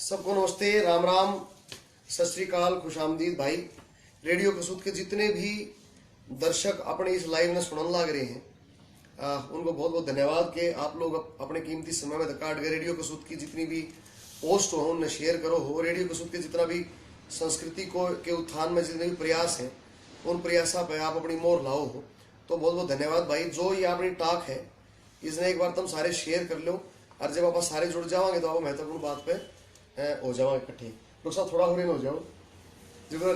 सबको नमस्ते, राम राम, सत श्री अकाल, खुशामदीद भाई। रेडियो कसूद के जितने भी दर्शक अपने इस लाइव में सुनने लग रहे हैं, उनको बहुत बहुत धन्यवाद कि आप लोग अपने कीमती समय में काट गए। रेडियो कसूद की जितनी भी पोस्ट हो उन्हें शेयर करो हो। रेडियो कसूद के जितना भी संस्कृति को के उत्थान में जितने भी प्रयास हैं उन प्रयासों पे आप अपनी मोहर लाओ हो, तो बहुत बहुत धन्यवाद भाई। जो ये अपनी टाक है इसने एक बार तुम सारे शेयर कर लो, और जब आप सारे जुड़ जाओगे तो आप महत्वपूर्ण बात पे हो जाओ इकट्ठे। लोग सब थोड़ा हो जाओ जो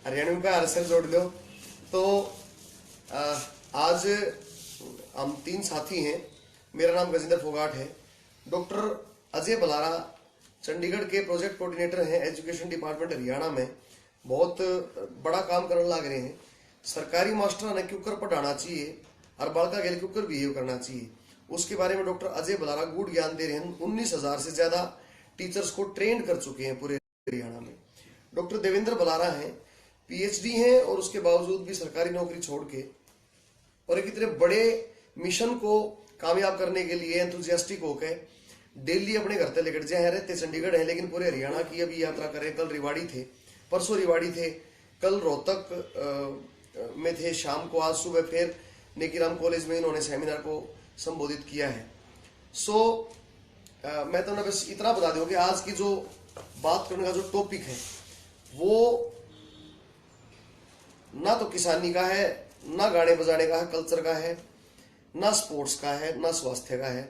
हरियाणा का हर जोड़ लो। तो आज हम 3 साथी हैं। मेरा नाम गजेंद्र फोगाट है। डॉक्टर अजय बलारा चंडीगढ़ के प्रोजेक्ट कोऑर्डिनेटर हैं एजुकेशन डिपार्टमेंट हरियाणा में। बहुत बड़ा काम करने लग रहे हैं। सरकारी मास्टर ने क्यों कर पढ़ाना चाहिए और बालका गेल क्यों कर बिहेव करना चाहिए, उसके बारे में डॉक्टर अजय बलारा गुड ज्ञान दे रहे हैं। 19,000 से ज्यादा टीचर्स को ट्रेंड कर चुके हैं पूरे हरियाणा में। डॉक्टर देवेंद्र बलारा हैं, पीएचडी हैं, और उसके बावजूद भी सरकारी नौकरी छोड़ के और एक इतने बड़े मिशन को कामयाब करने के लिए एंथुजियास्टिक होकर दिल्ली अपने घर से लेकर जाए। रहते चंडीगढ़ है लेकिन पूरे हरियाणा की अभी यात्रा करें। कल रिवाड़ी थे, परसों रिवाड़ी थे, कल रोहतक में थे, शाम को आज सुबह फिर नेकीराम कॉलेज में इन्होंने सेमिनार को संबोधित किया है। मैं तो बस इतना बता दूं कि आज की जो बात करने का जो टॉपिक है वो ना तो किसानी का है, ना गाने बजाने का है, कल्चर का है, ना स्पोर्ट्स का है, ना स्वास्थ्य का है।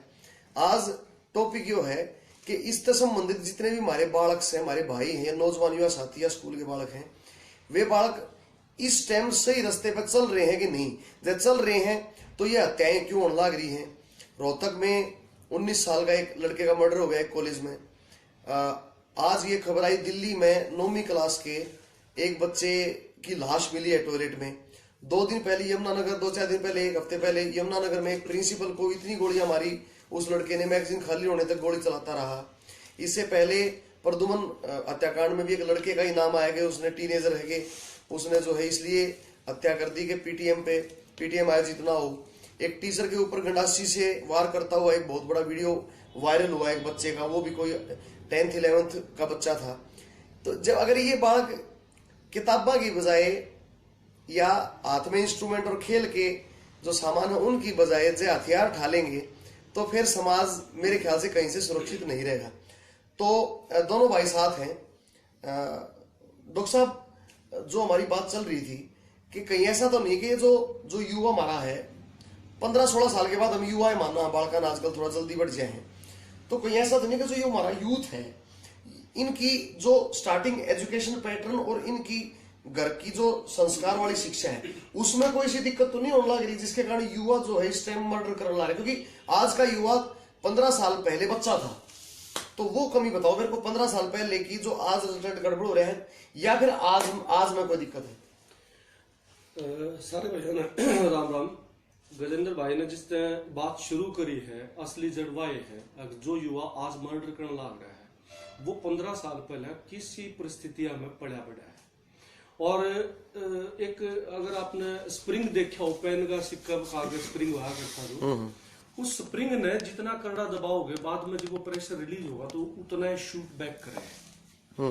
आज टॉपिक यो है कि इससे संबंधित जितने भी हमारे बालक हैं, हमारे भाई हैं, नौजवान युवा साथी या स्कूल के बालक हैं, वे बालक इस टाइम सही रास्ते पर चल रहे हैं कि नहीं। जब चल रहे हैं तो ये हत्याएं क्यों होने लग रही हैं। रोहतक में 19 साल का एक लड़के का मर्डर हो गया एक कॉलेज में। आज ये खबर आई दिल्ली में 9वीं क्लास के एक बच्चे की लाश मिली है टॉयलेट में। 2 दिन पहले यमुनानगर, 2-4 दिन पहले, 1 हफ्ते पहले यमुनानगर में एक प्रिंसिपल को इतनी गोलियां मारी, उस लड़के ने मैगजीन खाली होने तक गोली चलाता रहा। इससे पहले प्रदुमन हत्याकांड में भी एक लड़के का ही नाम आया कि उसने टीनेजर है कि उसने जो है इसलिए हत्या कर दी कि पीटीएम आयोजित ना हो। एक टीचर के ऊपर गंडासी से वार करता हुआ एक बहुत बड़ा वीडियो वायरल हुआ एक बच्चे का, वो भी कोई 10th 11th का बच्चा था। तो जब अगर ये बालक किताबा की बजाय या हाथ में इंस्ट्रूमेंट और खेल के जो सामान है उनकी बजाय जो हथियार ढालेंगे तो फिर समाज मेरे ख्याल से कहीं से सुरक्षित नहीं रहेगा। तो दोनों भाई साथ हैं। डॉक्टर साहब, जो हमारी बात चल रही थी कि कहीं ऐसा तो नहीं कि जो युवा हमारा है 15-16 साल के बाद हम युवा है मानना बालका आजकल थोड़ा जल्दी बढ़ जाए हैं, तो कहीं ऐसा तो नहीं कि जो ये हमारा यूथ है इनकी जो स्टार्टिंग एजुकेशन पैटर्न और इनकी घर की जो संस्कार वाली शिक्षा है उसमें कोई सी दिक्कत तो नहीं होने लग रही जिसके कारण युवा जो है इस टाइम मर्डर करने लग रहे। क्योंकि आज का युवा 15 साल पहले बच्चा था, तो वो कमी बताओ मेरे को 15 साल पहले की जो आज रिजल्ट गड़बड़ हो रहे हैं या फिर आज में कोई दिक्कत है। सारे भाई राम राम। गजेंद्र भाई ने जिस बात शुरू करी है असली जड़वा ये है, जो युवा आज मर्डर करने लग रहा है वो 15 साल पहले किसी परिस्थितियां में पड़ा है। और एक अगर आपने स्प्रिंग देखा हो, पेन का सिक्का खा के स्प्रिंग वहा करता जो, उस स्प्रिंग ने जितना कड़ा दबाओगे बाद में जब वो प्रेशर रिलीज होगा तो उतना शूट बैक करेगा।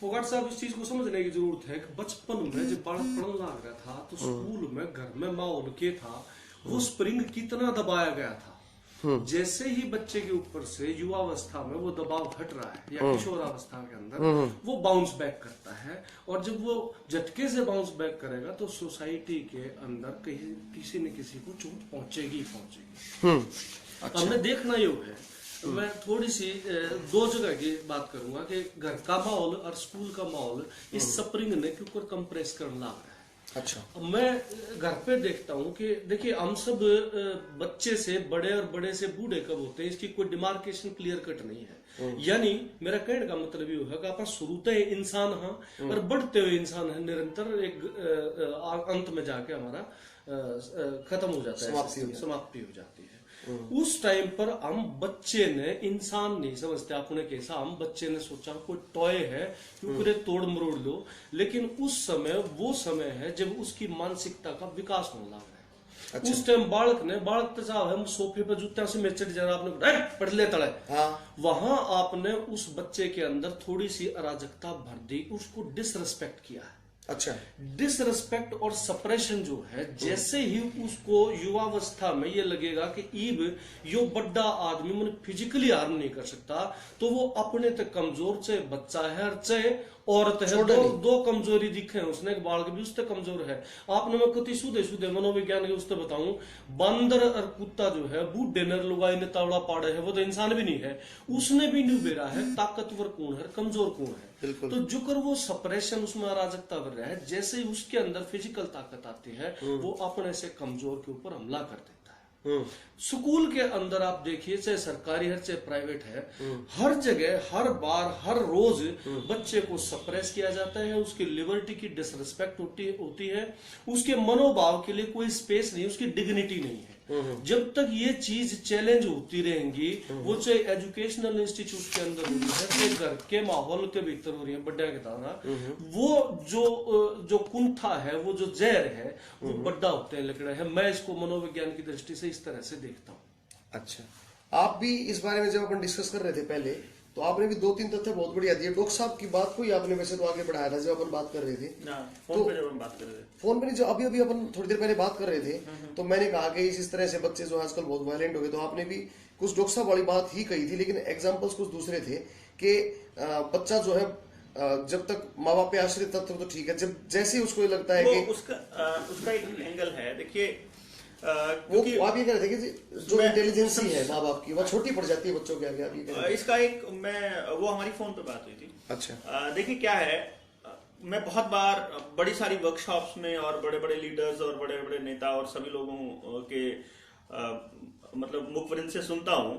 फोगाट साहब, इस चीज को समझने की जरूरत है कि बचपन में जब बालक पढ़ने लग रहा था तो स्कूल में, घर में माहौल के था, वो स्प्रिंग कितना दबाया गया था। जैसे ही बच्चे के ऊपर से युवावस्था में वो दबाव हट रहा है या किशोरावस्था के अंदर वो बाउंस बैक करता है, और जब वो झटके से बाउंस बैक करेगा तो सोसाइटी के अंदर कहीं किसी न किसी को चोट पहुंचेगी। अच्छा। हमने देखना योग है। मैं थोड़ी सी 2 जगह की बात करूंगा कि घर का माहौल और स्कूल का माहौल इस स्प्रिंग ने क्यों कंप्रेस करना लग रहा है। अच्छा। मैं घर पे देखता हूँ कि देखिए हम सब बच्चे से बड़े और बड़े से बूढ़े कब होते हैं इसकी कोई डिमार्केशन क्लियर कट नहीं है। यानी मेरा कहने का मतलब ये है कि आप शुरूते इंसान हाँ और बढ़ते हुए इंसान है, निरंतर एक अंत में जाके हमारा खत्म हो जाता है, समाप्ति हो जाती है। उस टाइम पर हम बच्चे ने इंसान नहीं समझते अपने कैसा, हम बच्चे ने सोचा कोई टॉय है क्योंकि तोड़ मरोड़ लो, लेकिन उस समय वो समय है जब उसकी मानसिकता का विकास होने लगा है। अच्छा। उस टाइम बालक तो साहब हम सोफे पर जूत्या से मेचड़ जरा आपने पढ़ ले तले, हाँ वहां आपने उस बच्चे के अंदर थोड़ी सी अराजकता भर दी, उसको डिसरिस्पेक्ट किया है। अच्छा। डिसरिस्पेक्ट और सप्रेशन जो है, जैसे ही उसको युवावस्था में ये लगेगा कि ईब यो बड़ा आदमी मन फिजिकली हार्म नहीं कर सकता, तो वो अपने तक कमजोर, चाहे बच्चा है और चाहे औरत है, दो कमजोरी दिखे हैं उसने, बालक भी उससे कमजोर है। आपने मैं कति सुधे मनोविज्ञान के उससे बताऊं, बंदर और कुत्ता जो है बूढ़े नर लुगाई ने तावड़ा पाड़े है, वो तो इंसान भी नहीं है, उसने भी नहीं बेरा है ताकतवर कौन है कमजोर कौन है। तो जुकर वो सप्रेशन, उसमें अराजकता बढ़ रहा है, जैसे ही उसके अंदर फिजिकल ताकत आती है वो अपने से कमजोर के ऊपर हमला कर देता है। स्कूल के अंदर आप देखिए, चाहे सरकारी है चाहे प्राइवेट है, हर जगह हर बार हर रोज बच्चे को सप्रेस किया जाता है, उसकी लिबर्टी की डिसरिस्पेक्ट होती है, उसके मनोभाव के लिए कोई स्पेस नहीं, उसकी डिग्निटी नहीं है। जब तक ये चीज चैलेंज होती रहेंगी, वो चाहे एजुकेशनल इंस्टीट्यूट के अंदर हो रही है, चाहे घर के माहौल के भीतर हो रही है, बड्डा के दाना, वो जो कुंठा है, वो जो जहर है, वो बड्डा होते हैं लकड़ा है। मैं इसको मनोविज्ञान की दृष्टि से इस तरह से देखता हूँ। अच्छा, आप भी इस बारे में जब अपन डिस्कस कर रहे थे पहले, तो आपने भी 2-3 तथ्य बहुत बढ़िया दिए। डॉक्टर साहब की बात को ही आपने वैसे तो आगे बढ़ाया था जब अपन बात कर रहे थे, फोन पे जब हम बात कर रहे थे, फोन पे नहीं, जो अभी अपन थोड़ी देर पहले बात कर रहे थे, तो मैंने कहा कि इस तरह से बच्चे जो आजकल बहुत वायलेंट हो गए, तो आपने भी कुछ डॉक्टर साहब वाली बात ही कही थी, लेकिन एग्जाम्पल्स कुछ दूसरे थे कि बच्चा जो है जब तक माँ बाप पे आश्रित तब तक तो ठीक है, जब जैसे ही उसको ये लगता है कि उसका एक एंगल है। देखिए, वो आप ये कह रहे थे कि जो इंटेलिजेंसी है माँ बाप की, वो छोटी पड़ जाती है बच्चों के आगे, आप ये कह रहे थे। इसका एक वो हमारी फोन पे बात हुई थी। अच्छा। देखिए क्या है, मैं बहुत बार बड़ी सारी वर्कशॉप्स में और बड़े बड़े लीडर्स और बड़े बड़े नेता और सभी लोगों के मतलब मुखबिर से सुनता हूं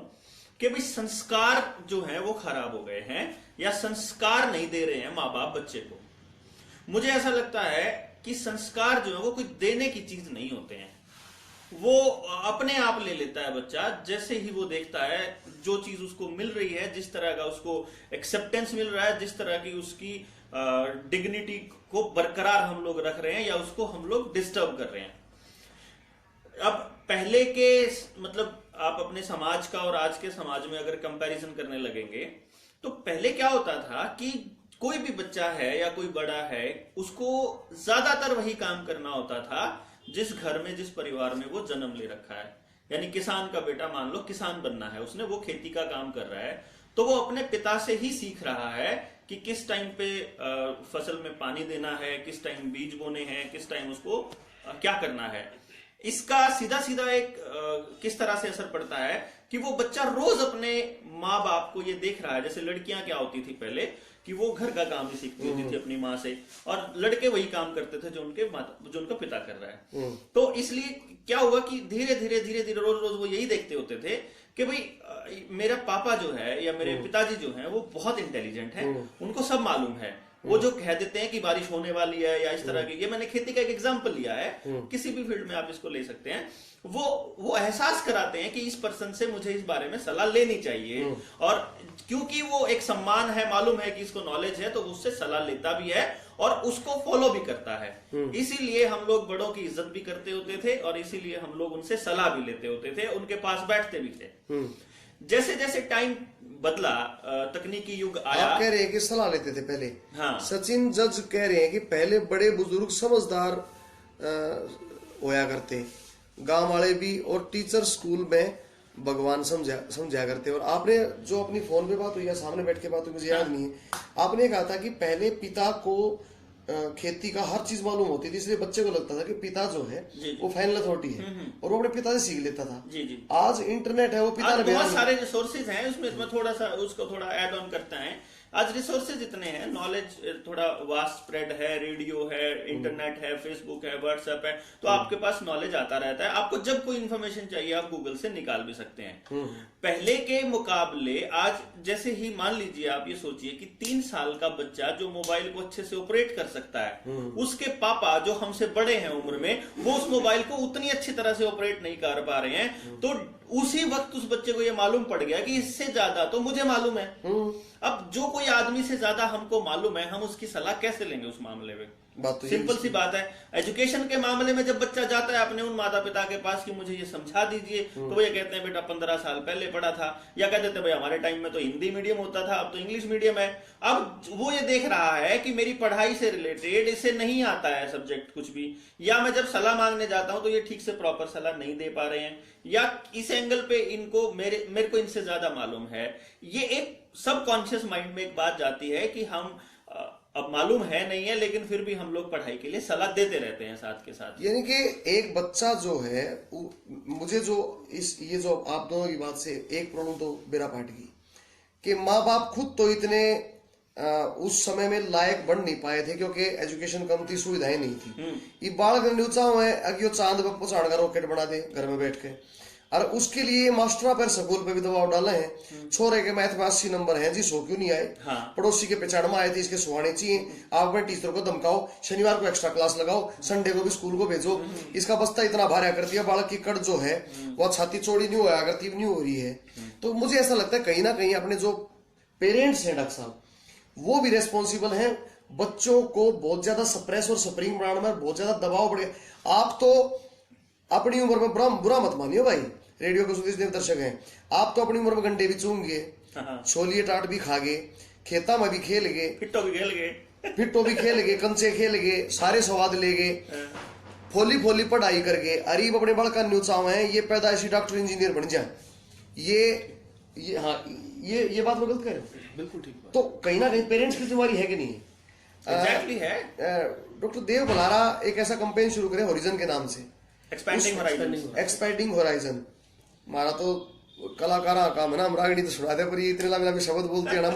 कि भाई संस्कार जो है वो खराब हो गए हैं, या संस्कार नहीं दे रहे हैं माँ बाप बच्चे को। मुझे ऐसा लगता है कि संस्कार जो है वो कोई देने की चीज नहीं होते हैं, वो अपने आप ले लेता है बच्चा। जैसे ही वो देखता है जो चीज उसको मिल रही है, जिस तरह का उसको एक्सेप्टेंस मिल रहा है, जिस तरह की उसकी डिग्निटी को बरकरार हम लोग रख रहे हैं या उसको हम लोग डिस्टर्ब कर रहे हैं। अब पहले के मतलब आप अपने समाज का और आज के समाज में अगर कंपैरिजन करने लगेंगे, तो पहले क्या होता था कि कोई भी बच्चा है या कोई बड़ा है, उसको ज्यादातर वही काम करना होता था जिस घर में, जिस परिवार में वो जन्म ले रखा है। यानी किसान का बेटा, मान लो किसान बनना है उसने, वो खेती का काम कर रहा है, तो वो अपने पिता से ही सीख रहा है कि किस टाइम पे फसल में पानी देना है, किस टाइम बीज बोने हैं, किस टाइम उसको क्या करना है। इसका सीधा सीधा एक किस तरह से असर पड़ता है कि वो बच्चा रोज अपने माँ बाप को ये देख रहा है। जैसे लड़कियां क्या होती थी पहले कि वो घर का काम ही सीखती होती थी अपनी माँ से, और लड़के वही काम करते थे जो उनका पिता कर रहा है। तो इसलिए क्या हुआ कि धीरे धीरे रोज रोज वो यही देखते होते थे कि भाई मेरा पापा जो है या मेरे पिताजी जो है वो बहुत इंटेलिजेंट है, उनको सब मालूम है। वो जो कह देते हैं कि बारिश होने वाली है या इस तरह की, ये मैंने खेती का एक एग्जांपल लिया है, किसी भी फील्ड में आप इसको ले सकते हैं। वो एहसास कराते हैं कि इस पर्सन से मुझे इस बारे में सलाह लेनी चाहिए, और क्योंकि वो एक सम्मान है, मालूम है कि इसको नॉलेज है, तो उससे सलाह लेता भी है और उसको फॉलो भी करता है। इसीलिए हम लोग बड़ों की इज्जत भी करते होते थे और इसीलिए हम लोग उनसे सलाह भी लेते होते थे, उनके पास बैठते भी थे। जैसे जैसे टाइम बदला, तकनीकी युग आया। आप कह रहे हैं कि सलाह लेते थे पहले। हाँ। सचिन जज कह रहे हैं कि पहले बड़े बुजुर्ग समझदार होया करते, गांव वाले भी, और टीचर स्कूल में भगवान समझा करते। और आपने जो अपनी फोन पे बात हुई या सामने बैठ के बात हुई, मुझे याद नहीं है, आपने कहा था कि पहले पिता को खेती का हर चीज मालूम होती थी, इसलिए बच्चे को लगता था कि पिता जो है वो फाइनल अथॉरिटी है और वो अपने पिता से सीख लेता था। जी। आज इंटरनेट है, वो पिता ने बहुत सारे रिसोर्सेज हैं उसमें थोड़ा सा उसको थोड़ा ऐड ऑन करता है। आज रिसोर्सेज इतने हैं, नॉलेज थोड़ा वास्ट स्प्रेड है, रेडियो है, इंटरनेट है, फेसबुक है, व्हाट्सएप है, तो आपके पास नॉलेज आता रहता है। आपको जब कोई इन्फॉर्मेशन चाहिए आप गूगल से निकाल भी सकते हैं। पहले के मुकाबले आज, जैसे ही मान लीजिए आप ये सोचिए कि 3 साल का बच्चा जो मोबाइल को अच्छे से ऑपरेट कर सकता है, उसके पापा जो हमसे बड़े हैं उम्र में, वो उस मोबाइल को उतनी अच्छी तरह से ऑपरेट नहीं कर पा रहे हैं। तो उसी वक्त उस बच्चे को ये मालूम पड़ गया कि इससे ज्यादा तो मुझे मालूम है। अब जो कोई आदमी से ज्यादा हमको मालूम है, हम उसकी सलाह कैसे लेंगे उस मामले में? बात तो सिंपल सी बात है। एजुकेशन के मामले में जब बच्चा जाता है अपने उन माता पिता के पास कि मुझे ये समझा दीजिए, तो वो ये कहते हैं बेटा 15 साल पहले पढ़ा था, या कहते थे भाई हमारे टाइम में तो हिंदी मीडियम होता था, अब तो इंग्लिश मीडियम है। अब वो ये देख रहा है कि मेरी पढ़ाई से रिलेटेड इसे नहीं आता है सब्जेक्ट कुछ भी, या मैं जब सलाह मांगने जाता हूं तो ये ठीक से प्रॉपर सलाह नहीं दे पा रहे हैं, या इस एंगल पे इनको मेरे को इनसे ज्यादा मालूम है। ये एक सबकॉन्शियस माइंड में एक बात जाती है कि हम अब मालूम है नहीं है, लेकिन फिर भी हम लोग पढ़ाई के लिए सलाह देते रहते हैं साथ के साथ। यानी कि एक बच्चा जो है, मुझे जो ये जो आप दोनों की बात से एक प्रॉब्लम तो बेरा पाट गई कि माँ बाप खुद तो इतने उस समय में लायक बन नहीं पाए थे, क्योंकि एजुकेशन कम थी, सुविधाएं नहीं थी। ये बालक न्यूचा हुआ है अगर चांद पर पहुंचाने का रॉकेट बना दे घर में बैठ के, और उसके लिए मास्टर पर स्कूल पे भी दबाव डाले हैं। छोरे के मैथ में 80 नंबर हैं जी, 100 क्यों नहीं आए? हाँ। पड़ोसी के पहचान में आए थे, इसके सुहाने चाहिए। आप अपने टीचर को धमकाओ, शनिवार को एक्स्ट्रा क्लास लगाओ, संडे को भी स्कूल को भेजो। इसका बस्ता इतना भारी कर दिया, बालक की कड़ जो है वो छाती चौड़ी नहीं होया करती, नहीं हो रही है। तो मुझे ऐसा लगता है कहीं ना कहीं अपने जो पेरेंट्स हैं डॉक्टर साहब, वो भी रेस्पॉन्सिबल हैं। बच्चों को बहुत ज्यादा सप्रेस और स्प्रिंग बनाने में बहुत ज्यादा दबाव पड़ गया। आप तो अपनी उम्र में बुरा मत मानियो भाई, रेडियो के सुधीर दर्शक हैं, आप तो अपनी उम्र में गंडे भी चूंगे, छोलिए टाट भी खागे, खेता में भी खेल गए, फिट्टो भी खेल गए, कंचे खेल गए, सारे स्वाद ले गए, फोली फोली पढ़ाई करके अरीब अपने बड़का न्यूचाव है ये पैदाइशी डॉक्टर इंजीनियर बन जाए। ये हाँ, ये बात मैं गलत कह रहा हूँ? बिल्कुल ठीक बात। तो कहीं ना कहीं पेरेंट्स की जिम्मेवारी है कि नहीं? एग्जैक्टली है। डॉक्टर देव भलारा एक ऐसा कैंपेन शुरू करे हॉरिजन के नाम से, एक्सपेंडिंग होराइजन। हमारा तो कलाकार काम है ना, हम रागणी तो सुना दे, पर ये इतने लंबे शब्द बोलते हैं ना,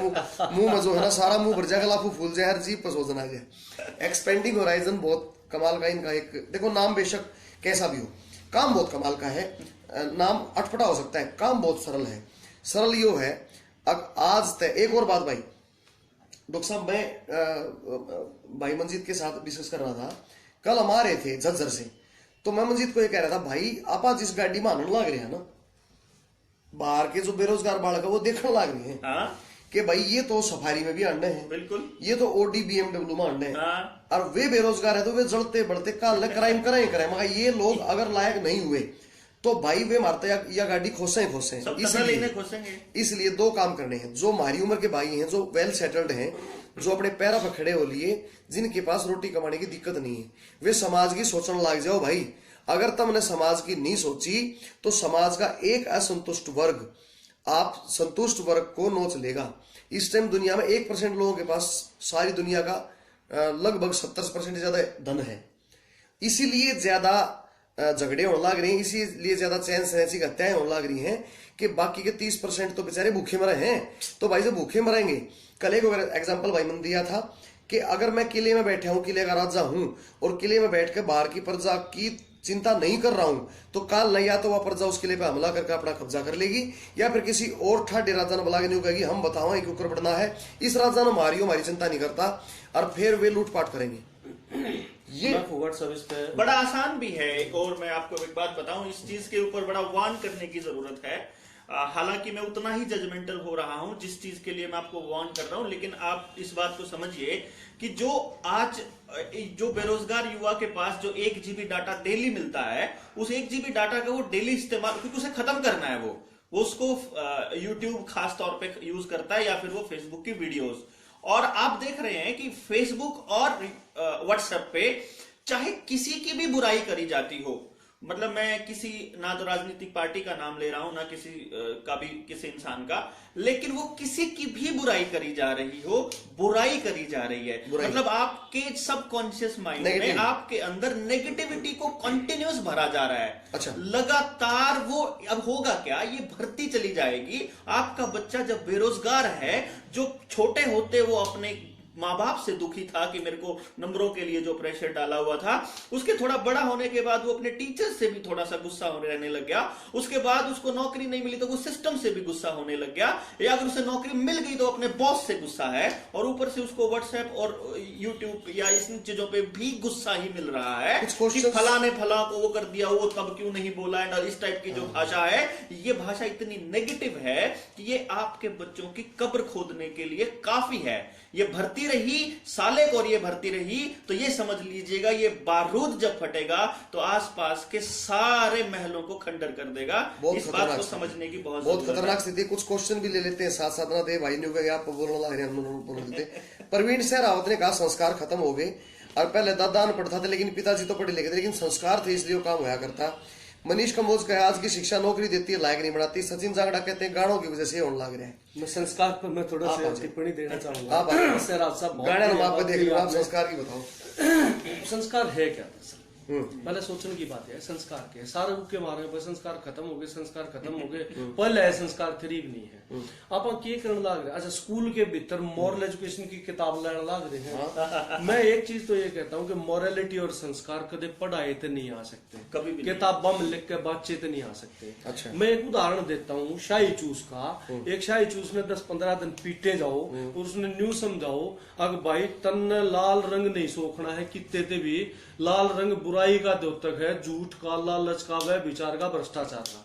मुंह में जो है ना सारा मुंह भर जाए, लाफू फूल जाए, हर चीज पर सोचना आ जाए। एक्सपेंडिंग होराइजन बहुत कमाल का इनका एक, देखो नाम बेशक कैसा भी हो, काम बहुत कमाल का है। नाम अटपटा हो सकता है, काम बहुत सरल है। सरल यो है, आज तक एक और बात भाई डॉक्टर साहब, मैं भाई मंजीत के साथ डिस्कस कर रहा था, कल हम आ रहे थे झज्जर से, तो मैं मंजीत को ये कह रहा था भाई आप जिस गाड़ी में आनंद लाग रहे हैं ना, बाहर के जो बेरोजगार बालक है वो देखने लाग रहे हैं कि भाई ये तो सफारी में भी अंडे हैं, बिल्कुल, ये तो ओडी BMW में अंडे हैं, और वे बेरोजगार है तो वे जड़ते बढ़ते काल क्राइम करें मगर ये लोग अगर लायक नहीं हुए तो भाई वे मारते या गाड़ी खोसे इसलिए दो काम करने हैं। जो हमारी उम्र के भाई हैं, जो वेल सेटल्ड हैं, जो अपने पैरों पर खड़े हो लिए, जिनके पास रोटी कमाने की दिक्कत नहीं है, वे समाज की सोचने लग जाओ भाई। अगर तुमने समाज की नहीं सोची तो समाज का एक असंतुष्ट वर्ग आप संतुष्ट वर्ग को नोच लेगा। इस टाइम दुनिया में 1% लोगों के पास सारी दुनिया का लगभग 70% ज्यादा धन है, इसीलिए ज्यादा झगड़े होने लग रहे हैं, इसीलिए ज्यादा चैन सहसी हत्याएं होने लग रही हैं कि बाकी के 30% तो बेचारे भूखे मरे हैं। तो भाई जब भूखे मरेंगे, कल एक एग्जाम्पल भाई मैंने दिया था कि अगर मैं किले में बैठा हूं, किले का राजा हूं, और किले में बैठ के बाहर की प्रजा की चिंता नहीं कर रहा हूं, तो काल नहीं, या तो वह प्रजा उस किले पे हमला करके अपना कब्जा कर लेगी, या फिर किसी और ठाडे राजा ने बुला के नहीं कहेगी हम बताओ एक ऊपर बढ़ना है, इस राजा ने हमारी चिंता नहीं करता, और फिर वे लूटपाट करेंगे। ये सर्विस पे बड़ा आसान भी है। एक और मैं आपको एक बात बताऊं, इस चीज के ऊपर बड़ा वार्न करने की जरूरत है। हालांकि मैं उतना ही जजमेंटल हो रहा हूं जिस चीज के लिए मैं आपको वार्न कर रहा हूं, लेकिन आप इस बात को समझिए कि जो आज जो बेरोजगार युवा के पास जो 1 GB डाटा डेली मिलता है, उस 1 GB डाटा का वो डेली इस्तेमाल, क्योंकि उसे खत्म करना है, वो उसको यूट्यूब खास तौर पे यूज करता है, या फिर वो फेसबुक की वीडियोस। और आप देख रहे हैं कि फेसबुक और व्हाट्सएप पे चाहे किसी की भी बुराई करी जाती हो, मतलब मैं किसी ना तो राजनीतिक पार्टी का नाम ले रहा हूं, ना किसी का भी किसी इंसान का, लेकिन वो किसी की भी बुराई करी जा रही हो, बुराई करी जा रही है, मतलब आपके सबकॉन्शियस माइंड में आपके अंदर नेगेटिविटी को कंटिन्यूस भरा जा रहा है। अच्छा। लगातार वो अब होगा क्या, ये भरती चली जाएगी। आपका बच्चा जब बेरोजगार है, जो छोटे होते वो अपने माँ बाप से दुखी था कि मेरे को नंबरों के लिए जो प्रेशर डाला हुआ था, उसके थोड़ा बड़ा होने के बाद वो अपने टीचर से भी थोड़ा सा गुस्सा होने रहने लग गया। उसके बाद उसको नौकरी नहीं मिली तो वो सिस्टम से भी गुस्सा होने लग गया, या अगर उसे नौकरी मिल गई तो अपने बॉस से गुस्सा है, और ऊपर से उसको व्हाट्सएप और यूट्यूब या इन चीजों पे भी गुस्सा ही मिल रहा है कि फला ने फला को वो कर दिया, वो तब क्यों नहीं बोला, एंड इस टाइप की जो भाषा है, ये भाषा इतनी नेगेटिव है कि ये आपके बच्चों की कब्र खोदने के लिए काफी है। ये भर्ती रही, साले को और ये भरती रही, तो ये समझ लीजिएगा ये बारूद जब फटेगा तो आसपास के सारे महलों को खंडर कर देगा। इस बात को समझने की बहुत खतरनाक स्थिति। कुछ क्वेश्चन भी ले लेते हैं साथ साथ ना, दे भाई ने गए आप बोलने लग रहे हैं, बोल देते। प्रवीण सहरावत ने कहा संस्कार खत्म हो गए, और पहले दादा अनपढ़ था लेकिन पिताजी तो पढ़े लिखे थे, लेकिन संस्कार थे इसलिए वो काम होया करता। मनीष कम्बोज कहे आज की शिक्षा नौकरी देती है, लायक नहीं बनाती। सचिन जागड़ा कहते हैं गानों की वजह से होने लग रहा है। मैं संस्कार पर मैं थोड़ा सा टिप्पणी देना चाहूंगा। आप गाने आप देख लो, आप संस्कार की बताओ। संस्कार है क्या? पहले सोचने की बात है संस्कार के सारे के मारे पर संस्कार खत्म हो गए, संस्कार खत्म हो गए, पहले है संस्कार थ्री भी नहीं है। आप क्या करने लग रहे? अच्छा, स्कूल के भीतर मॉरल एजुकेशन की किताब लेने लग रहे हैं। मैं एक चीज तो ये कहता हूँ कि मॉरलिटी और संस्कार कदे पढ़ाए तो नहीं आ सकते, कभी भी किताबा में लिख के बच्चे तो नहीं आ सकते। अच्छा। मैं एक उदाहरण देता हूँ शाही चूस का। एक शाही चूस ने 10-15 दिन पीटे जाओ और उसने न्यू समझाओ अगर भाई तन लाल रंग नहीं सोखना है, कितने भी लाल रंग बुराई का द्योतक है, झूठ का, लालच का, वह विचार का, भ्रष्टाचार का।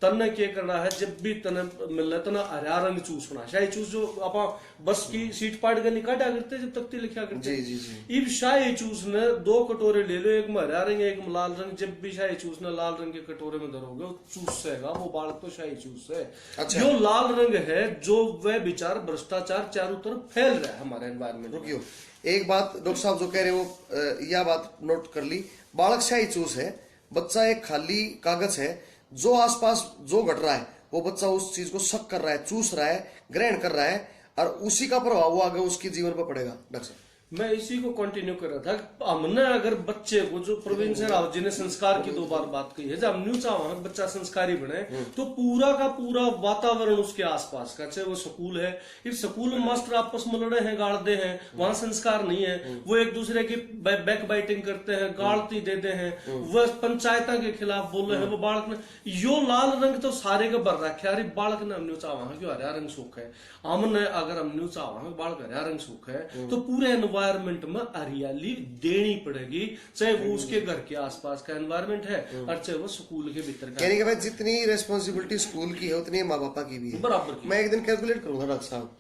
तन्ने क्या करना है, जब भी तने मिलना तना हरा रंग चूसना। शाही चूस जो आप बस की सीट पाट के निकाटा करते जब तख्ती लिखा करते। जी जी। इब शाही चूस ने 2 कटोरे ले लो, एक में हरा रंग एक में लाल रंग। जब भी शाही चूस ने लाल रंग के कटोरे में धरोगे वो चूस सेगा, वो बालक तो शाही चूस है। अच्छा। जो लाल रंग है, जो वह विचार भ्रष्टाचार चारों तरफ फैल रहा है हमारे एनवायरमेंट। रुकियो, एक बात डॉक्टर साहब जो कह रहे वो यह बात नोट कर ली। बालक शाही चूस है, बच्चा एक खाली कागज है, जो आसपास जो घट रहा है वो बच्चा उस चीज को शक कर रहा है, चूस रहा है, ग्रहण कर रहा है, और उसी का प्रभाव वो आगे उसके जीवन पर पड़ेगा। डॉक्टर साहब मैं इसी को कंटिन्यू कर रहा था। हमने अगर बच्चे को, जो प्रवीण सहरावत जी ने संस्कार की 2 बार बात कही है, जब हम न्यू चाह बच्चा संस्कारी बने तो पूरा का पूरा वातावरण उसके आसपास का, चाहे वो स्कूल है, इस स्कूल में मास्टर आपस में लड़े हैं, गाड़ते हैं, वहां संस्कार नहीं है, वो एक दूसरे की बैक बाइटिंग करते हैं, गाड़ती देते हैं, वह पंचायत के खिलाफ बोल रहे हैं। वो बालक ने यो लाल रंग तो सारे का भर रखा है, बालक ने हम न्यू चाह क्यों हरा रंग सूख है। हमने अगर हम न्यू चाह बालक हरा रंग सूख है तो पूरे एनवायरमेंट में हरियाली देनी पड़ेगी, चाहे वो उसके घर के आसपास का एनवायरमेंट है और चाहे वो स्कूल के भीतर का। कहने के बाद जितनी रेस्पॉन्सिबिलिटी स्कूल की है उतनी माँ बापा की भी है, बराबर की। मैं एक दिन कैलकुलेट करूंगा डॉक्टर साहब,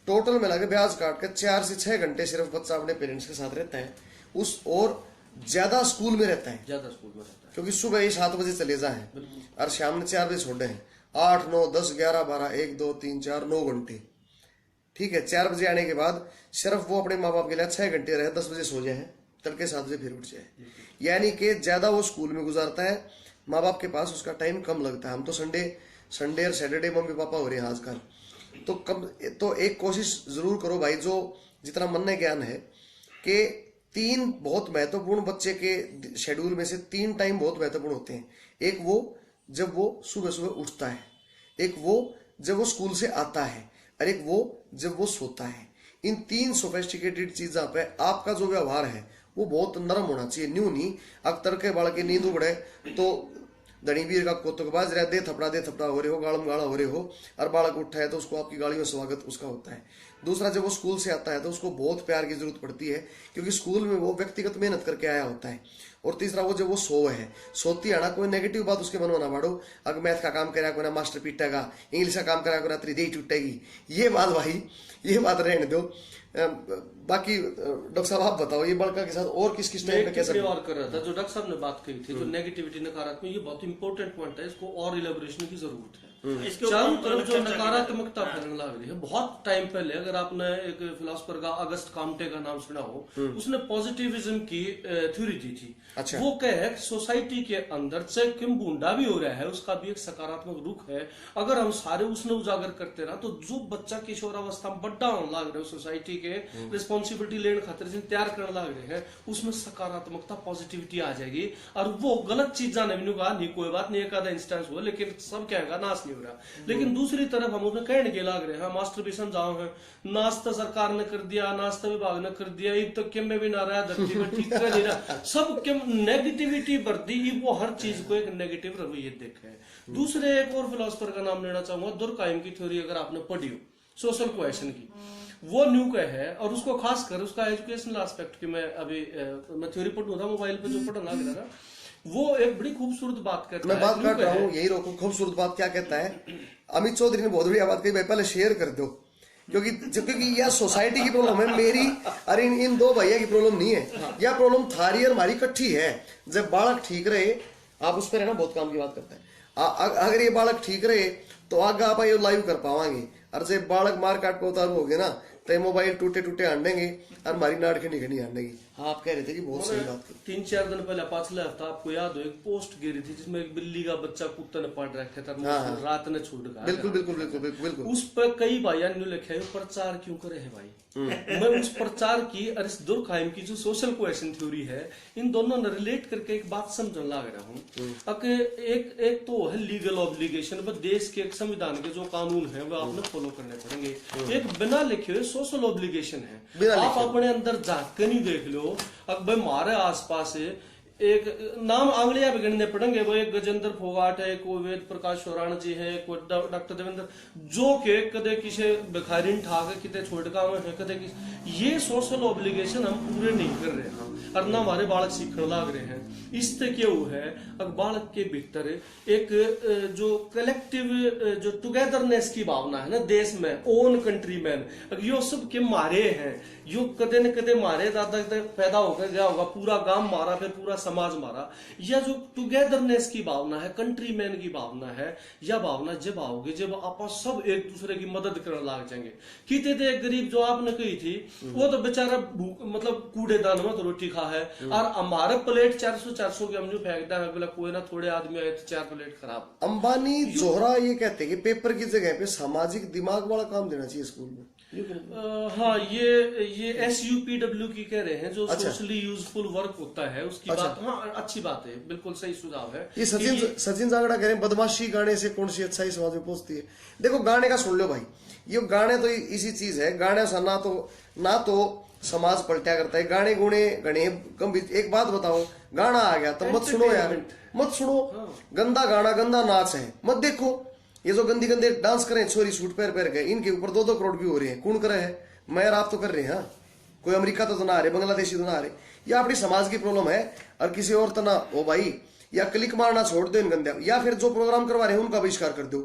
टोटल मिला के ब्याज काट के 4 से 6 घंटे सिर्फ बच्चा अपने पेरेंट्स के साथ रहता है, उस और ज्यादा स्कूल में रहता है, ज्यादा स्कूल में रहता है, क्योंकि सुबह 7 बजे चले जाए और शाम में 4 बजे छोड़े हैं। 8, 9, 10, 11, 12, 1, 2, 3, 4, 9 घंटे। ठीक है, 4 बजे आने के बाद सिर्फ वो अपने माँ बाप के लिए 6 घंटे रहे, 10 बजे सो जाए, तड़के 7 बजे फिर उठ जाए, यानी कि ज्यादा वो स्कूल में गुजारता है, माँ बाप के पास उसका टाइम कम लगता है। हम तो संडे और सैटरडे मम्मी पापा हो रहे हैं आजकल, तो कम तो एक कोशिश जरूर करो भाई, जो जितना मन में ज्ञान है कि 3 बहुत महत्वपूर्ण बच्चे के शेड्यूल में से 3 टाइम बहुत महत्वपूर्ण होते हैं। एक वो जब वो सुबह सुबह उठता है, एक वो जब वो स्कूल से आता है, और एक वो जब वो सोता है। इन 3 सोफेस्टिकेटेड चीजों पे आपका जो व्यवहार है वो बहुत नरम होना चाहिए, न्यू नहीं। अख्तर के बाल के नींद उगड़े तो धनीवीर का कोतकबाज रह दे थपड़ा हो रहे हो, गालम गाड़ा हो रहे हो, और बालक उठा है तो उसको आपकी गाड़ी में स्वागत उसका होता है। दूसरा, जब वो स्कूल से आता है तो उसको बहुत प्यार की जरूरत पड़ती है, क्योंकि स्कूल में वो व्यक्तिगत मेहनत करके आया होता है। और तीसरा, वो जब वो सोती आना, कोई नेगेटिव बात उसके मन में ना बाड़ो, अगर मैथ का काम करा कोई ना मास्टर पीटेगा, इंग्लिश का काम करा कोई ना तेरी देही टूटेगी, ये बात भाई, ये बात रहने दो। बाकी डॉक्टर साहब आप बताओ, ये बड़का के साथ और किस टाइम पे कैसे और कर रहा था, जो डॉक्टर साहब ने बात कही थी, जो नेगेटिविटी नकारात्मक, ये बहुत इंपॉर्टेंट पॉइंट है, इसको और इलेबोरेशन की जरूरत है। चारों तरफ जो नकारात्मकता फैलने लग रही है, बहुत टाइम पहले अगर आपने एक फिलोसफर का अगस्त काम्टे का नाम सुना हो, उसने पॉजिटिविज्म की थ्योरी दी थी। अच्छा। वो कहे सोसाइटी के अंदर चाहे किम बूंदा भी हो रहा है, उसका भी एक सकारात्मक रुख है। अगर हम सारे उसने उजागर करते रहा तो जो बच्चा किशोरावस्था में बड्डा होने लग रहे, सोसाइटी के रिस्पॉन्सिबिलिटी लेने खातिर जिन तैयार करने लग रहे हैं, उसमें सकारात्मकता पॉजिटिविटी आ जाएगी। और वो गलत चीजा ने भी कहा नहीं, कोई बात नहीं, एक आधा इंस्टेंस हुआ, लेकिन सब कहेगा नाश नहीं हो रहा। लेकिन दूसरी तरफ हम उसमें कहने के लाग रहे हैं, मास्टर भी समझाओ है, नाश्ता सरकार ने कर दिया, नाश्ता विभाग ने कर दिया, इन तो किम में भी ना रहा, धरती में ठीक कर नहीं रहा, सब किम नेगेटिविटी बढ़ती, वो हर चीज को एक नेगेटिव रवैये देखे है। दूसरे एक और फिलोसफर का नाम लेना चाहूंगा, दुर्काइम की थ्योरी, अगर आपने पढ़ी हो, सोशल कोहेशन की, वो न्यू का है, और उसको खास कर उसका एजुकेशनल एस्पेक्ट की मैं अभी मैं थ्योरी पढ़ था मोबाइल पे, जो पढ़ना लग रहा था, वो एक बड़ी खूबसूरत बात करता है। मैं बात कर रहा हूँ, यही रोको, खूबसूरत बात क्या कहता है। अमित चौधरी ने बहुत बढ़िया बात कही भाई, पहले शेयर कर दो, क्योंकि यह सोसाइटी की प्रॉब्लम है मेरी, अरे इन दो भैया की प्रॉब्लम नहीं है, यह प्रॉब्लम थारी और हमारी इकट्ठी है। जब बालक ठीक रहे, आप उस पर है ना बहुत काम की बात करते हैं, अगर ये बालक ठीक रहे तो आगे आप ये लाइव कर पावांगे। और जब बालक मार काट पे उतारू हो गए ना, तो मोबाइल टूटे टूटे आंडेंगे और हमारी नाड़ खंडी खंडी आंडेगी। हाँ, आप कह रहे थे कि बहुत सही बात की। 3-4 दिन पहले, पिछले हफ्ता आपको याद हो, एक पोस्ट गिरी थी जिसमें एक बिल्ली का बच्चा कुत्ते ने पड़ रखा था, रात ने छूट गया। बिल्कुल बिल्कुल बिल्कुल बिल्कुल बिल्कुल। उस पर कई भाइयों ने लिखा है प्रचार क्यों करे है भाई। मैं उस प्रचार की और इस दुर्खाइम की जो सोशल कोहेशन थ्योरी है, इन दोनों ने रिलेट करके एक बात समझने लग रहा हूँ। एक तो है लीगल ऑब्लिगेशन, देश के एक संविधान के जो कानून है वो आपने फॉलो करने पड़ेंगे। एक बिना लिखे हुए सोशल ऑब्लिगेशन है, आप अपने अंदर झांक के नहीं देख लो। अब भाई हमारे आसपास एक नाम आंगलियां भी गिनने पड़ेंगे, वो एक गजेंद्र फोगाट है, कोई वेद प्रकाश सोराण जी है, कोई डॉक्टर देवेंद्र, जो के कदे किसी भिखारी ठाक किते छोड़का है, कदे ये सोशल ऑब्लिगेशन हम पूरे नहीं कर रहे हैं और ना हमारे बालक सीखने लग रहे हैं। इससे क्या हुआ है, अब बालक के भीतर एक जो कलेक्टिव जो टुगेदरनेस की भावना है ना देश में, ओन कंट्री मैन, यो सब के मारे हैं, यो कदे न कदे मारे दादा पैदा होकर गया होगा, पूरा गांव मारा, फिर पूरा समाज मारा। यह जो टुगेदरनेस की भावना है, कंट्री मैन की भावना है, यह भावना जब आओगे जब आप सब एक दूसरे की मदद करने लग जाएंगे। किते थे गरीब जो आपने कही थी, वो तो बेचारा मतलब कूड़ेदान में तो रोटी खा है, और हमारे प्लेट 400 की हम जो फेंकता है, बोला कोई ना थोड़े आदमी आए तो 4 प्लेट खराब। अंबानी जोहरा ये कहते हैं कि पेपर की जगह पे सामाजिक दिमाग वाला काम देना चाहिए स्कूल में। हाँ, ये SUPW की कह रहे हैं, जो सोशली यूजफुल वर्क होता है उसकी बात। हाँ, अच्छी बात है, बिल्कुल सही सुझाव है। ये सचिन जागड़ा कह रहे हैं बदमाशी गाने से कौन सी अच्छाई समाज में पहुंचती है। देखो गाने का सुन लो भाई, ये गाने तो इसी चीज है, गाने से ना तो समाज पलटा करता है, गाने गुणे गणे गंभीर। एक बात बताओ, गाना आ गया तो मत सुनो यार, मत सुनो। गंदा गाना गंदा नाच है, मत देखो। ये जो गंदी गंदे डांस करें छोरी सूट पैर गए, इनके ऊपर 2-2 करोड़ व्यू हो रहे हैं। कौन कर रहे हैं? मैं और आप तो कर रहे हैं। कोई अमेरिका तो ना आ रहे, बांग्लादेशी तो ना आ रहे। ये अपनी समाज की प्रॉब्लम है और किसी और तो ना हो भाई। या क्लिक मारना छोड़ दो इन गंदे, या फिर जो प्रोग्राम करवा रहे हैं उनका बहिष्कार कर दो।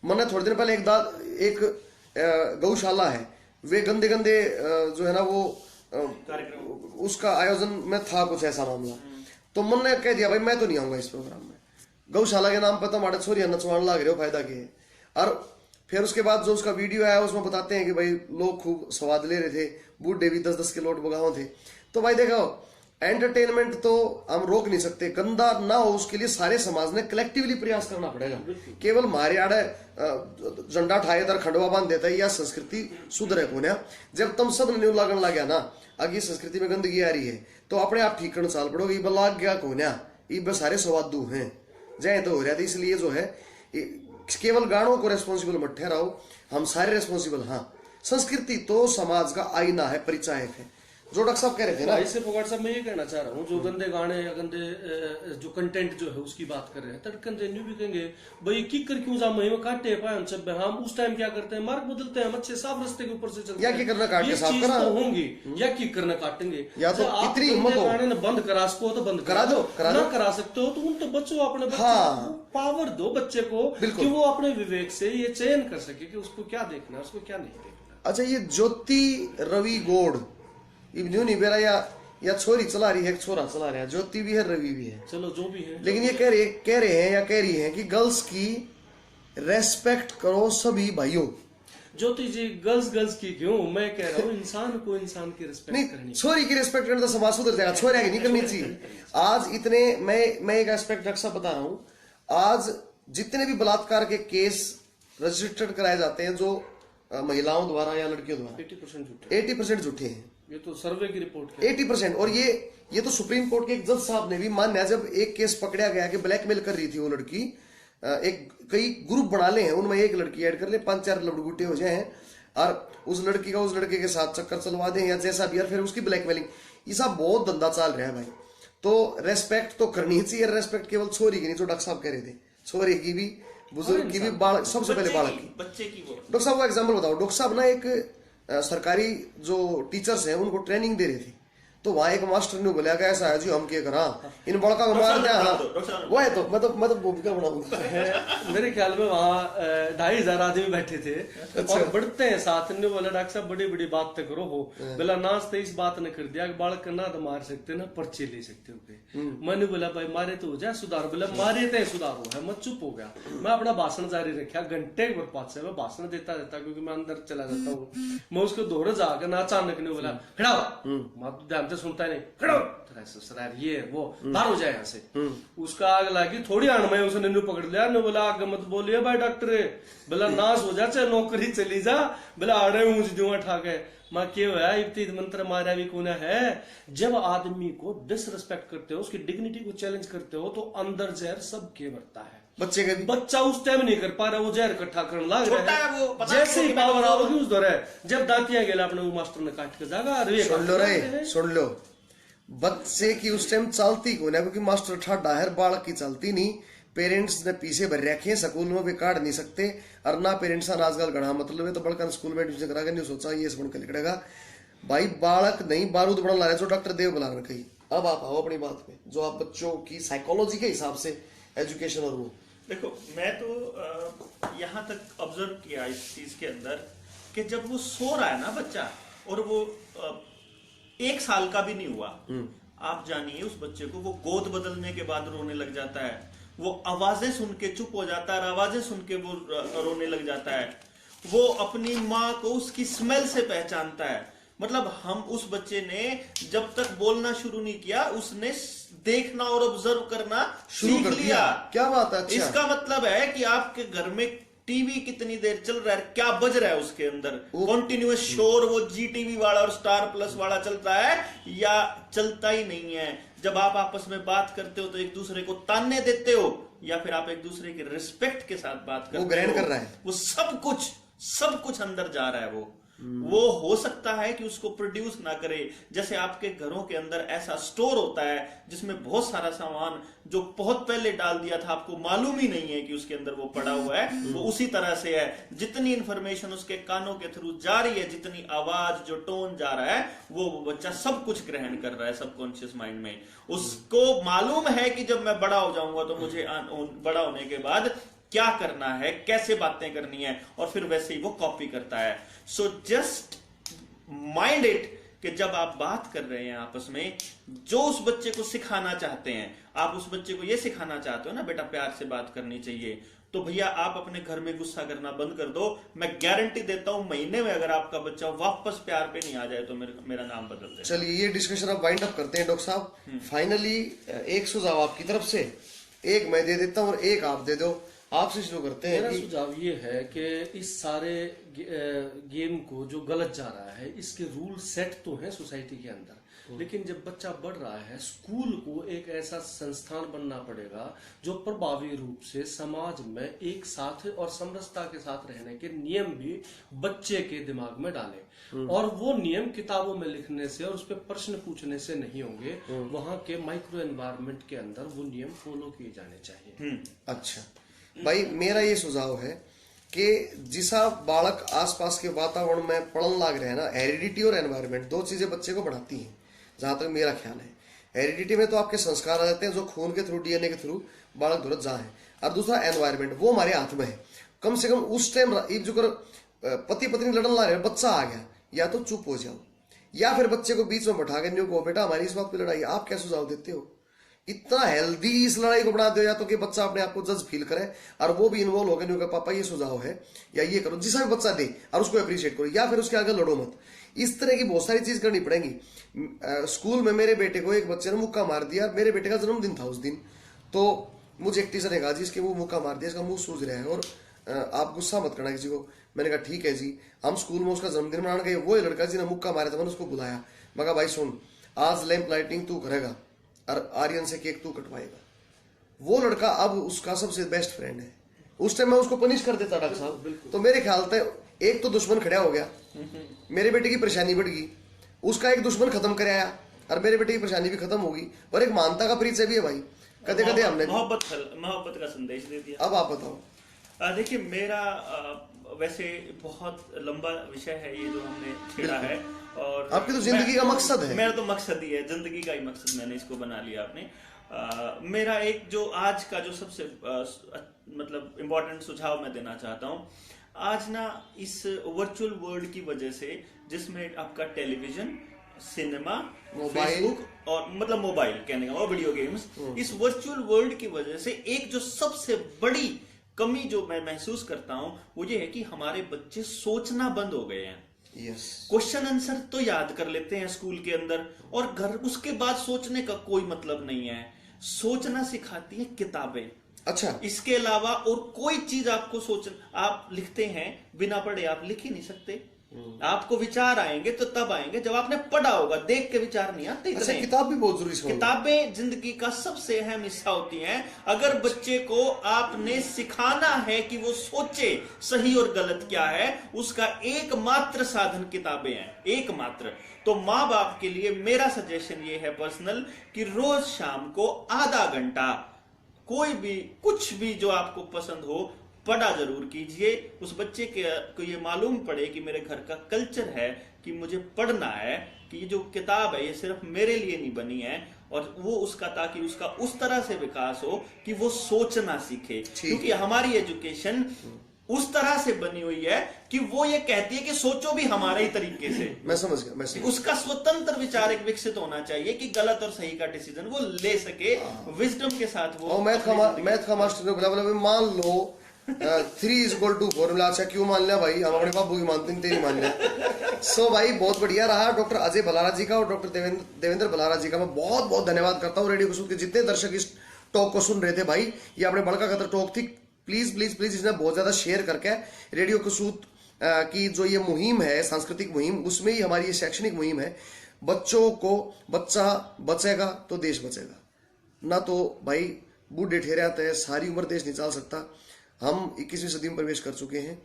मैंने थोड़े दिन पहले एक गौशाला है, वे गंदे जो है ना वो उसका आयोजन में था कुछ ऐसा मामला, तो मन ने कह दिया भाई मैं तो नहीं आऊंगा इस प्रोग्राम में। गौशाला के नाम पर तो हमारे छोरिया नचवान लग रहे हो, फायदा क्या है। और फिर उसके बाद जो उसका वीडियो आया उसमें बताते हैं कि भाई लोग खूब स्वाद ले रहे थे, बूढ़े भी 10-10 के लोट बगाओ थे। तो भाई देखो, एंटरटेनमेंट तो हम रोक नहीं सकते, गंदा ना हो उसके लिए सारे समाज ने कलेक्टिवली प्रयास करना पड़ेगा। केवल मारे आड़े झंडा ठाए दर खंडवा बांध देता है, या संस्कृति सुधरे को ना। जब तुम सब न्यू लागन लग गया ना, अगर संस्कृति में गंदगी आ रही है तो अपने आप ठीक करना चाल पड़ोगे। लाग गया को ना, ये सारे स्वादू हैं जय तो हो रहा था। इसलिए जो है केवल गानों को रेस्पॉन्सिबल मत ठहराओ, हम सारे रेस्पॉन्सिबल। हाँ, संस्कृति तो समाज का आईना है, परिचायक है, जो डॉक्टर साहब कह रहे थे ना। इससे फोगाट साहब मैं ये कहना चाह रहा हूँ, जो गंदे गाने या गंदे जो कंटेंट जो है उसकी बात कर रहे हैं, तड़कन न्यू भी कहेंगे भाई किकर क्यों जा मही में काटे पाए हम सब। हम उस टाइम क्या करते हैं, मार्ग बदलते हैं, हम अच्छे साफ रास्ते के ऊपर से चलते हैं। या की करना काट के साफ करा होंगी, या की करना काटेंगे, या तो इतनी हिम्मत हो गाने बंद करा सको तो बंद करा दो, ना करा सकते हो तो उन तो बच्चों अपने पावर दो बच्चे को कि वो अपने विवेक से ये चयन कर सके कि उसको क्या देखना है, उसको क्या नहीं देखना। अच्छा, ये ज्योति रवि गोड़ न्यू नहीं बेरा या छोरी चला रही है, छोरा चला रहा है, ज्योति भी है रवि भी है, चलो जो भी है, लेकिन ये कह रहे हैं या कह रही है कि गर्ल्स की रेस्पेक्ट करो सभी भाइयों। ज्योति जी गर्ल्स की क्यों, मैं कह रहा हूँ इंसान को इंसान की रिस्पेक्ट करनी। छोरी की रिस्पेक्ट करने तो समाज सुधर जाएगा, छोरिया की नहीं करनी चाहिए। आज इतने मैं एक एस्पेक्ट रक्षा बता रहा हूँ, आज जितने भी बलात्कार के केस रजिस्टर्ड कराए जाते हैं जो महिलाओं द्वारा या लड़कियों द्वारा, 80% झूठे हैं। ये तो सर्वे की रिपोर्ट है, 80%। और ये तो सुप्रीम कोर्ट के एक जज साहब ने भी मान्या, जब एक केस पकड़ा गया कि ब्लैकमेल कर रही थी वो लड़की, एक कई ग्रुप बना ले हैं, उनमें एक लड़की ऐड कर ले, 5-4 लड़गुटे हो जाए और उस लड़की का उस लड़के के साथ चक्कर चलवा दें या जैसा भी, और फिर उसकी ब्लैकमेलिंग, ये सब बहुत धंधा चल रहा है भाई। तो रेस्पेक्ट तो करनी चाहिए। रेस्पेक्ट केवल छोरी की नहीं, जो डॉक्टर साहब कह रहे थे, छोरी की भी, बुजुर्ग की भी, बालक, सबसे पहले बालक की, बच्चे की। डॉक्टर साहब को एग्जाम्पल बताओ। डॉक्टर साहब ना एक सरकारी जो टीचर्स हैं उनको ट्रेनिंग दे रहे थे, तो वहां एक मास्टर ने बोला कि ऐसा है जी हम क्या करा इन बड़का को मार दिया वो है तो मतलब भूमिका बनाऊंगा। मेरे ख्याल में वहाँ 2,500 आदमी बैठे थे और बढ़ते हैं साथ ने बोला डॉक्टर साहब बड़ी बड़ी बात करो हो बोला नाच तो इस बात ने कर दिया कि बालक ना तो मार सकते ना पर्चे ले सकते हो। मैंने बोला भाई मारे तो हो जाए सुधार, बोला मारे तो सुधार हो है। मैं चुप हो गया, मैं अपना भाषण जारी रखा घंटे भर पास से मैं भाषण देता रहता क्योंकि मैं अंदर चला जाता हूँ। मैं उसको दौड़ जाकर ना अचानक ने बोला खड़ा हो, मैं ध्यान से सुनता नहीं, खड़ा हो सर ये वो बाहर हो जाए यहाँ से। उसका आग लगी थोड़ी आड़ में उसने नु पकड़ लिया ने बोला आगे मत बोलिए भाई डॉक्टर, बोला नाश हो जा चाहे नौकरी चली जा, बोला आड़े ऊंच दूंगा ठाके। माँ क्यों है इब्तीद मंत्र मारा भी कौन है। जब आदमी को डिसरिस्पेक्ट करते हो उसकी डिग्निटी को चैलेंज करते हो तो अंदर जहर सबके भरता है। बच्चे का भी बच्चा उस टाइम नहीं कर पा रहा, वो जहर इकट्ठा करने लग रहा है। जैसे ही है पावर आओगी उस दौरे जब दांतिया गेला अपने मास्टर ने काट के जागा। सुन लो बच्चे की उस टाइम चलती कौन है क्योंकि मास्टर ठाडा है, बालक की चलती नहीं। पेरेंट्स ने पीछे भर रखे स्कूल में भी काट नहीं सकते और ना पेरेंट्स आजकल गढ़ा मतलब है तो बड़का स्कूल में एडमिशन करा नहीं सोचा ये सब बनकर निकलेगा भाई बालक नहीं बारूद बना ला रहे जो डॉक्टर देव बुला रहे। अब आप आओ अपनी बात में जो आप बच्चों की साइकोलॉजी के हिसाब से एजुकेशन और वो देखो मैं तो यहाँ तक ऑब्जर्व किया इस चीज के अंदर कि जब वो सो रहा है ना बच्चा और वो 1 साल का भी नहीं हुआ, आप जानिए उस बच्चे को वो गोद बदलने के बाद रोने लग जाता है, वो आवाजें सुन के चुप हो जाता है, आवाजें सुन के वो रोने लग जाता है, वो अपनी माँ को उसकी स्मेल से पहचानता है। मतलब हम उस बच्चे ने जब तक बोलना शुरू नहीं किया उसने देखना और ऑब्जर्व करना शुरू कर लिया। क्या बात है। अच्छा। इसका मतलब है कि आपके घर में टीवी कितनी देर चल रहा है, क्या बज रहा है उसके अंदर, कॉन्टिन्यूअस शोर वो जी टीवी वाला और स्टार प्लस वाला चलता है या चलता ही नहीं है। जब आप आपस में बात करते हो तो एक दूसरे को ताने देते हो या फिर आप एक दूसरे के रिस्पेक्ट के साथ बात करते हो, वो ग्रहण कर रहा है, वो सब कुछ अंदर जा रहा है। वो हो सकता है कि उसको प्रोड्यूस ना करे। जैसे आपके घरों के अंदर ऐसा स्टोर होता है जिसमें बहुत सारा सामान जो बहुत पहले डाल दिया था आपको मालूम ही नहीं है कि उसके अंदर वो पड़ा हुआ है, वो उसी तरह से है। जितनी इंफॉर्मेशन उसके कानों के थ्रू जा रही है, जितनी आवाज जो टोन जा रहा है वो बच्चा सब कुछ ग्रहण कर रहा है सबकॉन्शियस माइंड में। उसको मालूम है कि जब मैं बड़ा हो जाऊंगा तो मुझे बड़ा होने के बाद क्या करना है, कैसे बातें करनी है और फिर वैसे ही वो कॉपी करता है। सो जस्ट माइंड इट कि जब आप बात कर रहे हैं आपस में जो उस बच्चे को सिखाना चाहते हैं, आप उस बच्चे को ये सिखाना चाहते हो ना बेटा प्यार से बात करनी चाहिए, तो भैया आप अपने घर में गुस्सा करना बंद कर दो। मैं गारंटी देता हूं महीने में अगर आपका बच्चा वापस प्यार पे नहीं आ जाए तो मेरा नाम बदल दे। चलिए ये डिस्कशन अब वाइंड अप करते हैं डॉक्टर साहब। फाइनली एक सुझाव आपकी तरफ से, एक मैं दे देता हूं और एक आप दे दो। आपसे शुरू करते हैं। मेरा सुझाव ये है कि इस सारे गेम को जो गलत जा रहा है इसके रूल सेट तो हैं सोसाइटी के अंदर, लेकिन जब बच्चा बढ़ रहा है स्कूल को एक ऐसा संस्थान बनना पड़ेगा जो प्रभावी रूप से समाज में एक साथ और समरसता के साथ रहने के नियम भी बच्चे के दिमाग में डाले। और वो नियम किताबों में लिखने से और उस पर प्रश्न पूछने से नहीं होंगे, वहां के माइक्रो एनवायरनमेंट के अंदर वो नियम फॉलो किए जाने चाहिए। अच्छा भाई मेरा ये सुझाव है कि जिसा बालक आसपास के वातावरण में पढ़ने लग रहे हैं ना, हेरिडिटी और एनवायरनमेंट दो चीजें बच्चे को बढ़ाती हैं जहां तक मेरा ख्याल है। हेरिडिटी में तो आपके संस्कार आ जाते हैं जो खून के थ्रू डीएनए के थ्रू बालक धुरत जहाँ है, और दूसरा एनवायरनमेंट वो हमारे हाथ में है। कम से कम उस टाइम जो कर पति पत्नी लड़न ला रहे बच्चा आ गया या तो चुप हो जाओ या फिर बच्चे को बीच में बैठा के न्यू को बेटा हमारी इस बात पे लड़ाई, आप क्या सुझाव देते हो? इतना हेल्दी इस लड़ाई को बना दो या तो कि बच्चा अपने आप को जज फील करे और वो भी इन्वॉल्व हो गए पापा ये सुझाव है या ये करो, जिसा भी बच्चा दे और उसको अप्रिशिएट करो, या फिर उसके आगे लड़ो मत। इस तरह की बहुत सारी चीज करनी पड़ेगी। स्कूल में मेरे बेटे को एक बच्चे ने मुक्का मार दिया, मेरे बेटे का जन्मदिन था उस दिन, तो मुझे एक टीचर ने कहा जी इसके मुंह मुक्का मार दिया, इसका मुंह सूज रहा है और आप गुस्सा मत करना किसी को। मैंने कहा ठीक है जी। हम स्कूल में उसका जन्मदिन मनाने गए, वो लड़का जी ने मुक्का मारा था, मैंने उसको बुलाया, मैं कहा भाई सुन आज लैंप लाइटिंग तू करेगा और आर्यन से केक तू कटवाएगा। वो लड़का अब उसका सबसे बेस्ट फ्रेंड है। उस टाइम मैं उसको पनिश कर देता डॉक्टर साहब, तो मेरे ख्याल से एक तो दुश्मन खड़ा हो गया, मेरे बेटे की परेशानी बढ़ गई, उसका एक दुश्मन खत्म कराया और मेरे बेटे की परेशानी भी खत्म होगी और एक मानता का परिचय भी है भाई। कदे कदे हमने मोहब्बत का संदेश दे दिया। अब आप बताओ। देखिए मेरा वैसे बहुत लंबा विषय है ये जो हमने छेड़ा है, और आपकी तो जिंदगी का मकसद है। मेरा तो मकसद ही है, जिंदगी का ही मकसद मैंने इसको बना लिया आपने। मेरा एक जो आज का जो सबसे मतलब इम्पोर्टेंट सुझाव मैं देना चाहता हूँ, आज ना इस वर्चुअल वर्ल्ड की वजह से, जिसमें आपका टेलीविजन, सिनेमा, फेसबुक और मतलब मोबाइल कहने का और वीडियो गेम्स, इस वर्चुअल वर्ल्ड की वजह से एक जो सबसे बड़ी कमी जो मैं महसूस करता हूं वो ये है कि हमारे बच्चे सोचना बंद हो गए हैं। क्वेश्चन आंसर तो याद कर लेते हैं स्कूल के अंदर, और घर उसके बाद सोचने का कोई मतलब नहीं है। सोचना सिखाती है किताबें। अच्छा, इसके अलावा और कोई चीज आपको आप लिखते हैं, बिना पढ़े आप लिख ही नहीं सकते। आपको विचार आएंगे तो तब आएंगे जब आपने पढ़ा होगा, देख के विचार नहीं आते। अच्छा, किताब भी बहुत जरूरी है। किताबें जिंदगी का सबसे अहम हिस्सा होती हैं। अगर बच्चे को आपने सिखाना है कि वो सोचे सही और गलत क्या है, उसका एकमात्र साधन किताबें हैं, एकमात्र। तो माँ बाप के लिए मेरा सजेशन ये है पर्सनल, कि रोज शाम को आधा घंटा कोई भी कुछ भी जो आपको पसंद हो पढ़ा जरूर कीजिए। उस बच्चे को ये मालूम पड़े कि मेरे घर का कल्चर है कि मुझे पढ़ना है, कि ये जो किताब है ये सिर्फ मेरे लिए नहीं बनी है, और वो उसका, ताकि उसका उस तरह से विकास हो कि वो सोचना सीखे। क्योंकि हमारी एजुकेशन उस तरह से बनी हुई है कि वो ये कहती है कि सोचो भी हमारे ही तरीके से। मैं समझ गया, उसका स्वतंत्र विचार एक विकसित होना चाहिए कि गलत और सही का डिसीजन वो ले सके, विजडम के साथ। वो मैथ का मास्टर ने बोला मान लो 3 = 4। अच्छा क्यों मान लिया भाई, हम अपने बाबू की मानते हैं, तेरी मान लिया। सो भाई बहुत बढ़िया रहा। डॉक्टर अजय बलारा जी का और डॉक्टर देवेंद्र बलारा जी का मैं बहुत बहुत धन्यवाद करता हूँ। रेडियो कसूर के जितने दर्शक इस टॉक को सुन रहे थे भाई, ये अपने बड़का कतर टॉक थी। प्लीज प्लीज प्लीज इसने बहुत ज्यादा शेयर करके रेडियो कसूर की जो ये मुहिम है, सांस्कृतिक मुहिम, उसमें ही हमारी ये शैक्षणिक मुहिम है। बच्चों को, बच्चा बचेगा तो देश बचेगा, ना तो भाई बूढ़े ठहरे आते हैं, सारी उम्र देश नहीं चल सकता। हम 21वीं सदी में प्रवेश कर चुके हैं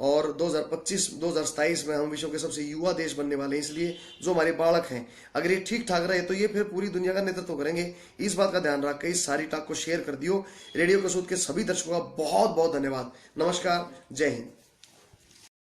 और 2025-2027 में हम विश्व के सबसे युवा देश बनने वाले हैं। इसलिए जो हमारे बालक हैं, अगर ये ठीक ठाक रहे तो ये फिर पूरी दुनिया का नेतृत्व करेंगे। इस बात का ध्यान रख के इस सारी टॉक को शेयर कर दियो। रेडियो कसूर के सभी दर्शकों का बहुत बहुत धन्यवाद। नमस्कार, जय हिंद।